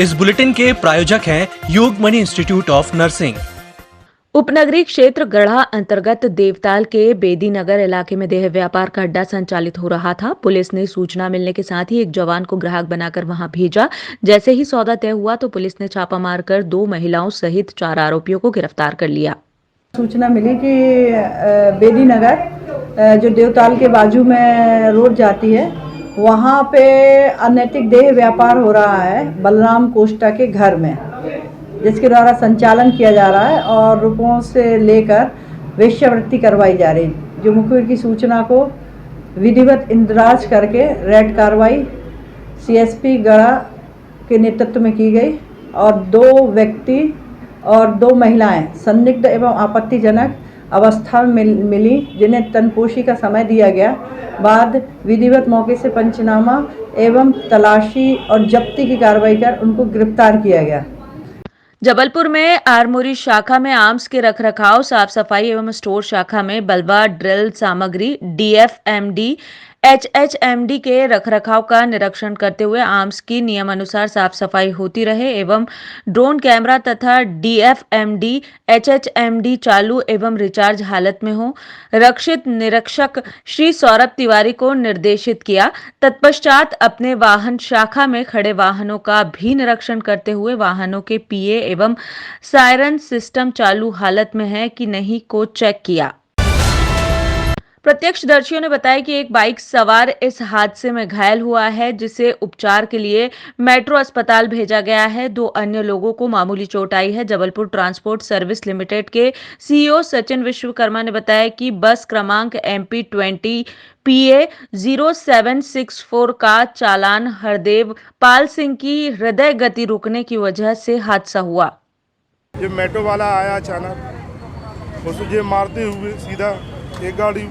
इस बुलेटिन के प्रायोजक हैं योगमणि इंस्टीट्यूट ऑफ नर्सिंग। उपनगरीय क्षेत्र गढ़ा अंतर्गत देवताल के बेदी नगर इलाके में देह व्यापार का अड्डा संचालित हो रहा था। पुलिस ने सूचना मिलने के साथ ही एक जवान को ग्राहक बनाकर वहां भेजा। जैसे ही सौदा तय हुआ तो पुलिस ने छापा मारकर 2 महिलाओं सहित 4 आरोपियों को गिरफ्तार कर लिया। सूचना मिली कि बेदी नगर जो देवताल के बाजू में रोड जाती है, वहाँ पे अनैतिक देह व्यापार हो रहा है बलराम कोष्टा के घर में, जिसके द्वारा संचालन किया जा रहा है और रुपयों से लेकर वेश्यावृत्ति करवाई जा रही। जो मुखबिर की सूचना को विधिवत इंदराज करके रेड कार्रवाई सीएसपी गढ़ा के नेतृत्व में की गई और 2 व्यक्ति और 2 महिलाएं संदिग्ध एवं आपत्तिजनक अवस्था में मिली, जिन्हें तनपोशी का समय दिया गया। बाद विधिवत मौके से पंचनामा एवं तलाशी और जब्ती की कार्रवाई कर उनको गिरफ्तार किया गया। जबलपुर में आरमोरी शाखा में आर्म्स के रखरखाव, साफ सफाई एवं स्टोर शाखा में बलवा ड्रिल सामग्री, डीएफएमडी, एचएचएमडी के रखरखाव का निरीक्षण करते हुए आर्म्स की नियमानुसार साफ सफाई होती रहे एवं ड्रोन कैमरा तथा डीएफएमडी, एचएचएमडी चालू एवं रिचार्ज हालत में हो। रक्षित निरीक्षक श्री सौरभ तिवारी को निर्देशित किया। तत्पश्चात अपने वाहन शाखा में खड़े वाहनों का भी निरीक्षण करते हुए वाहनों के पीए एवं सायरन सिस्टम चालू हालत में है कि नहीं को चेक किया। प्रत्यक्षदर्शियों ने बताया कि एक बाइक सवार इस हादसे में घायल हुआ है, जिसे उपचार के लिए मेट्रो अस्पताल भेजा गया है। 2 अन्य लोगों को मामूली चोट आई है। जबलपुर ट्रांसपोर्ट सर्विस लिमिटेड के सीईओ सचिन विश्वकर्मा ने बताया कि बस क्रमांक MP20 PA 0764 का चालान हरदेव पाल सिंह की हृदय गति रुकने की वजह से हादसा हुआ। ये मेट्रो वाला आया अचानक, उसको मारते हुए सीधा एक गाड़ी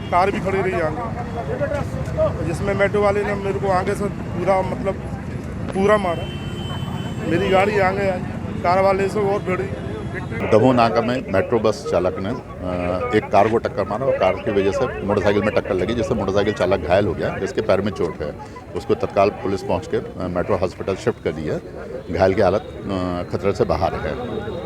कार भी खड़ी रही आगे, जिसमें मेट्रो वाले ने मेरे को आगे से पूरा मारा। मेरी गाड़ी आगे आई, कार वाले से और भिड़ी। दमोह नाका में मेट्रो बस चालक ने एक कार को टक्कर मारा और कार की वजह से मोटरसाइकिल में टक्कर लगी, जिससे मोटरसाइकिल चालक घायल हो गया, जिसके पैर में चोट है। उसको तत्काल पुलिस पहुंच के मेट्रो हॉस्पिटल शिफ्ट कर दी है। घायल की हालत खतरे से बाहर है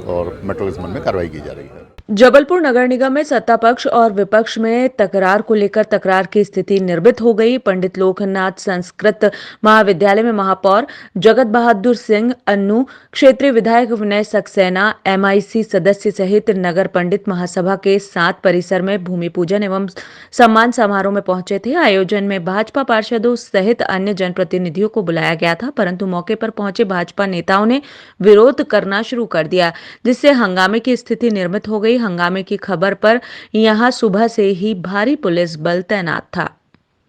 और मेट्रो के संबंध में कार्रवाई की जा रही है। जबलपुर नगर निगम में सत्ता पक्ष और विपक्ष में तकरार को लेकर तकरार की स्थिति निर्मित हो गई। पंडित लोकनाथ संस्कृत महाविद्यालय में महापौर जगत बहादुर सिंह अन्नू, क्षेत्रीय विधायक विनय सक्सेना, MIC सदस्य सहित नगर पंडित महासभा के साथ परिसर में भूमि पूजन एवं सम्मान समारोह में पहुंचे थे। आयोजन में भाजपा पार्षदों सहित अन्य जनप्रतिनिधियों को बुलाया गया था, परंतु मौके पर पहुंचे भाजपा नेताओं ने विरोध करना शुरू कर दिया, जिससे हंगामे की स्थिति निर्मित हो गई। हंगामे की खबर पर यहां सुबह से ही भारी पुलिस बल तैनात था।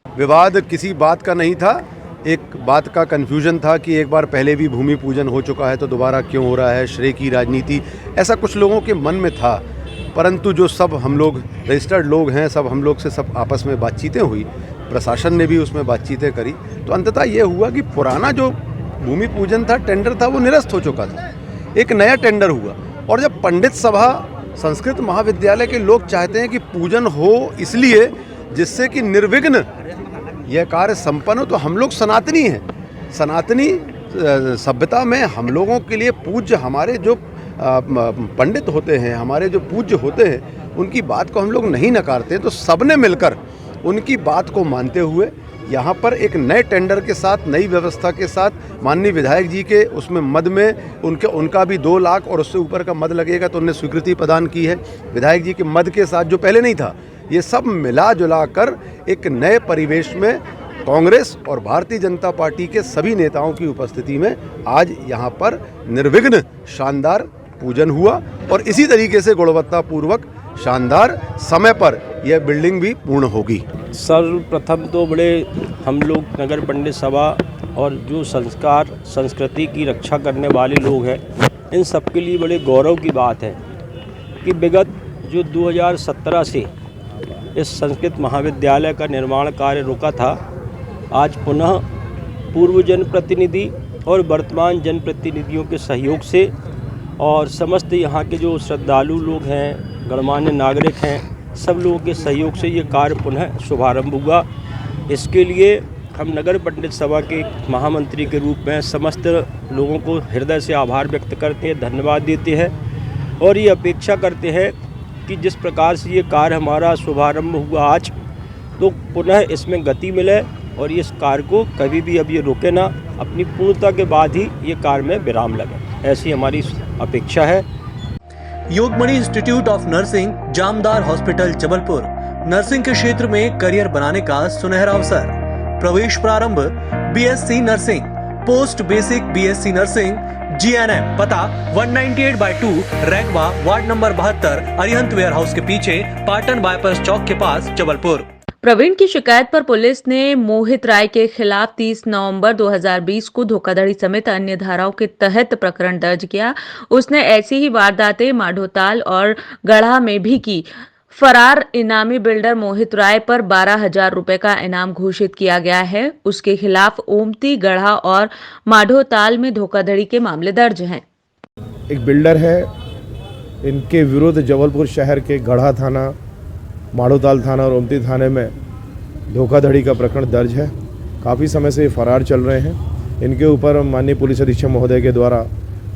विवाद किसी बात का नहीं था, एक बात का कंफ्यूजन था कि एक बार पहले भी भूमि पूजन हो चुका है तो दोबारा क्यों हो रहा है, श्रेय की राजनीति, ऐसा कुछ लोगों के मन में था। परंतु जो सब हम लोग रजिस्टर्ड लोग हैं, सब हम लोग से सब आपस में बातचीतें हुई, प्रशासन ने भी उसमें बातचीतें करी, तो अंततः ये हुआ कि पुराना जो भूमि पूजन था, टेंडर था, वो निरस्त हो चुका था। एक नया टेंडर हुआ और जब पंडित सभा संस्कृत महाविद्यालय के लोग चाहते हैं कि पूजन हो इसलिए जिससे कि निर्विघ्न यह कार्य संपन्न हो, तो हम लोग सनातनी हैं। सनातनी सभ्यता में हम लोगों के लिए पूज्य हमारे जो पंडित होते हैं, हमारे जो पूज्य होते हैं, उनकी बात को हम लोग नहीं नकारते। तो सबने मिलकर उनकी बात को मानते हुए यहाँ पर एक नए टेंडर के साथ, नई व्यवस्था के साथ, माननीय विधायक जी के उसमें मद में उनका भी 2 लाख और उससे ऊपर का मद लगेगा, तो उन्होंने स्वीकृति प्रदान की है। विधायक जी के मद के साथ जो पहले नहीं था, ये सब मिला जुला कर एक नए परिवेश में कांग्रेस और भारतीय जनता पार्टी के सभी नेताओं की उपस्थिति में आज यहाँ पर निर्विघ्न शानदार पूजन हुआ और इसी तरीके से गुणवत्तापूर्वक शानदार समय पर यह बिल्डिंग भी पूर्ण होगी। सर्वप्रथम तो बड़े हम लोग नगर पंडित सभा और जो संस्कार संस्कृति की रक्षा करने वाले लोग हैं, इन सब के लिए बड़े गौरव की बात है कि विगत जो 2017 से इस संस्कृत महाविद्यालय का निर्माण कार्य रुका था, आज पुनः पूर्व जनप्रतिनिधि और वर्तमान जनप्रतिनिधियों के सहयोग से और समस्त यहाँ के जो श्रद्धालु लोग हैं, गणमान्य नागरिक हैं, सब लोगों के सहयोग से ये कार्य पुनः शुभारंभ हुआ। इसके लिए हम नगर पंडित सभा के महामंत्री के रूप में समस्त लोगों को हृदय से आभार व्यक्त करते हैं, धन्यवाद देते हैं और ये अपेक्षा करते हैं कि जिस प्रकार से ये कार्य हमारा शुभारंभ हुआ आज, तो पुनः इसमें गति मिले और इस कार्य को कभी भी अब ये रुके ना, अपनी पूर्णता के बाद ही ये कार्य में विराम लगे, ऐसी हमारी अपेक्षा है। Yogmani institute of nursing, Jamdar hospital, Jabalpur. Nursing के क्षेत्र में करियर बनाने का सुनहरा अवसर। प्रवेश प्रारंभ BSc nursing, post basic BSc nursing, GNM. पता 198/2 Ragwa, ward number 72, Arihant warehouse के पीछे, पाटन बाईपास चौक के पास, जबलपुर। प्रवीण की शिकायत पर पुलिस ने मोहित राय के खिलाफ 30 नवंबर 2020 को धोखाधड़ी समेत अन्य धाराओं के तहत प्रकरण दर्ज किया। उसने ऐसी ही वारदातें माधोताल और गढ़ा में भी की। फरार इनामी बिल्डर मोहित राय पर 12,000 रुपए का इनाम घोषित किया गया है। उसके खिलाफ ओमती, गढ़ा और माधोताल में धोखाधड़ी के मामले दर्ज हैं। एक बिल्डर है, इनके विरुद्ध जबलपुर शहर के गढ़ा थाना, माधोताल थाना और ओमती थाने में धोखाधड़ी का प्रकरण दर्ज है। काफ़ी समय से ये फरार चल रहे हैं। इनके ऊपर माननीय पुलिस अधीक्षक महोदय के द्वारा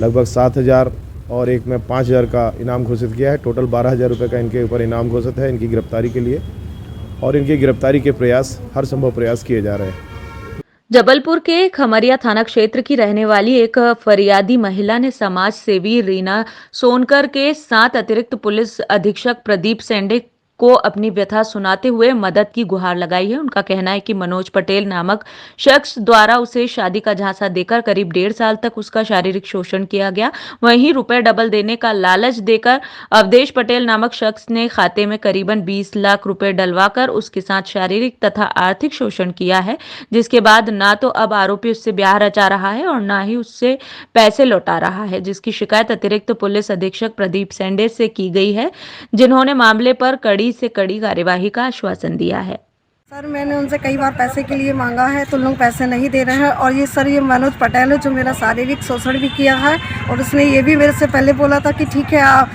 लगभग 7,000 और एक में 5,000 का इनाम घोषित किया है। टोटल 12,000 रुपये का इनके ऊपर इनाम घोषित है इनकी गिरफ्तारी के लिए, और इनकी गिरफ्तारी के प्रयास, हर संभव प्रयास किए जा रहे हैं। जबलपुर के खमरिया थाना क्षेत्र की रहने वाली एक फरियादी महिला ने समाज सेवी रीना सोनकर के साथ अतिरिक्त पुलिस अधीक्षक प्रदीप सेंडे को अपनी व्यथा सुनाते हुए मदद की गुहार लगाई है। उनका कहना है कि मनोज पटेल नामक शख्स द्वारा उसे शादी का झांसा देकर करीब 1.5 साल तक उसका शारीरिक शोषण किया गया। वहीं रुपए डबल देने का लालच देकर अवधेश पटेल नामक शख्स ने खाते में करीबन 20 लाख रुपए डलवाकर उसके साथ शारीरिक तथा आर्थिक शोषण किया है, जिसके बाद ना तो अब आरोपी उससे ब्याह रचा रहा है और ना ही उससे पैसे लौटा रहा है, जिसकी शिकायत अतिरिक्त पुलिस अधीक्षक प्रदीप सेंडे से की गई है, जिन्होंने मामले पर कड़ी से कड़ी कार्यवाही का आश्वासन दिया है। सर, मैंने उनसे कई बार पैसे के लिए मांगा है तो लोग पैसे नहीं दे रहे हैं। और ये सर, ये मनोज पटेल है जो मेरा शारीरिक शोषण भी किया है, और उसने ये भी मेरे से पहले बोला था कि ठीक है,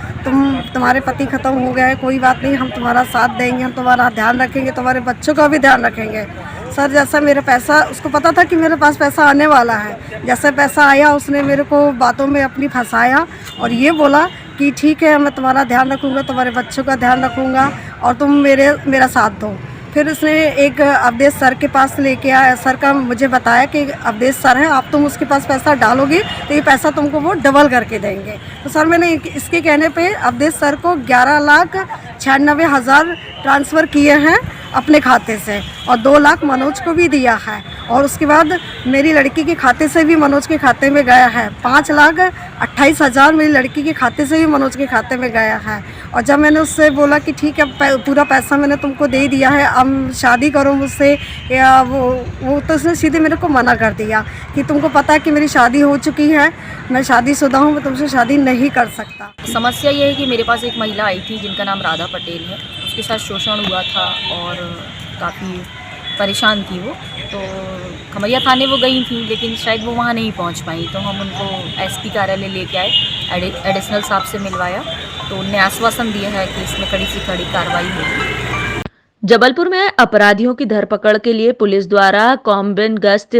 तुम्हारे पति खत्म हो गए, कोई बात नहीं, हम तुम्हारा साथ देंगे, हम तुम्हारा ध्यान रखेंगे, तुम्हारे बच्चों का भी ध्यान रखेंगे। सर, जैसा मेरा पैसा, उसको पता था कि मेरे पास पैसा आने वाला है, जैसे पैसा आया उसने मेरे को बातों में अपनी फंसाया और ये बोला कि ठीक है, मैं तुम्हारा ध्यान रखूँगा, तुम्हारे बच्चों का ध्यान रखूँगा और तुम मेरा साथ दो। फिर उसने एक अवधेश सर के पास लेके आया। सर का मुझे बताया कि अवधेश सर है, आप तुम उसके पास पैसा डालोगे तो ये पैसा तुमको वो डबल करके देंगे। तो सर, मैंने इसके कहने पे अवधेश सर को 11,96,000 ट्रांसफ़र किए हैं अपने खाते से, और 2 लाख मनोज को भी दिया है, और उसके बाद मेरी लड़की के खाते से भी मनोज के खाते में गया है। 5,28,000 मेरी लड़की के खाते से भी मनोज के खाते में गया है। और जब मैंने उससे बोला कि ठीक है, पूरा पैसा मैंने तुमको दे दिया है, अब शादी करो मुझसे, या वो तो उसने सीधे मेरे को मना कर दिया कि तुमको पता है कि मेरी शादी हो चुकी है, मैं शादीशुदा हूँ, मैं तुमसे शादी नहीं कर सकता। समस्या ये है कि मेरे पास एक महिला आई थी जिनका नाम राधा पटेल है, उसके साथ शोषण हुआ था और काफ़ी परेशान थी वो। तो खमरिया थाने वो गई थी, लेकिन शायद वो वहाँ नहीं पहुँच पाई, तो हम उनको एसपी कार्यालय लेके आए, एडिशनल साहब से मिलवाया, तो उन्होंने आश्वासन दिया है कि इसमें कड़ी से कड़ी कार्रवाई होगी। जबलपुर में अपराधियों की धरपकड़ के लिए पुलिस द्वारा कॉम्बिन गश्त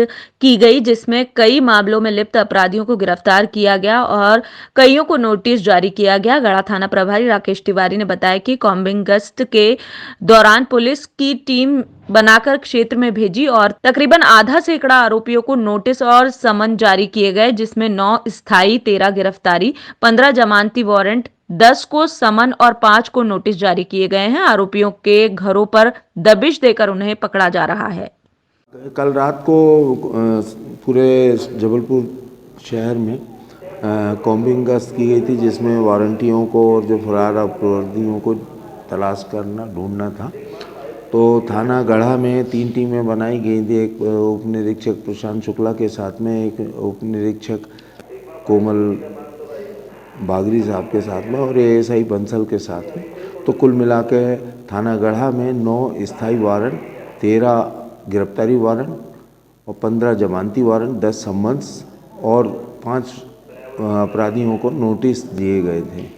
की गई, जिसमें कई मामलों में लिप्त अपराधियों को गिरफ्तार किया गया और कईयों को नोटिस जारी किया गया। गढ़ा थाना प्रभारी राकेश तिवारी ने बताया कि कॉम्बिन गश्त के दौरान पुलिस की टीम बनाकर क्षेत्र में भेजी और तकरीबन आधा सैकड़ा आरोपियों को नोटिस और समन जारी किए गए, जिसमें 9 स्थायी, 13 गिरफ्तारी, 15 जमानती वारंट, 10 को समन और 5 को नोटिस जारी किए गए हैं। आरोपियों के घरों पर दबिश देकर उन्हें पकड़ा जा रहा है। कल रात को पूरे जबलपुर शहर में कॉम्बिंग गश्त की गई थी, जिसमें वारंटियों को और जो फरार अपराधियों को तलाश करना, ढूंढना था। तो थाना गढ़ा में 3 टीमें बनाई गई थी, एक उप निरीक्षक प्रशांत शुक्ला के साथ में, एक उप निरीक्षक कोमल बागरी साहब के साथ में और एएसआई बंसल के साथ में। तो कुल मिला के थाना गढ़ा में 9 स्थायी वारंट, 13 गिरफ्तारी वारंट और 15 जमानती वारंट, 10 सम्मन्स और 5 अपराधियों को नोटिस दिए गए थे।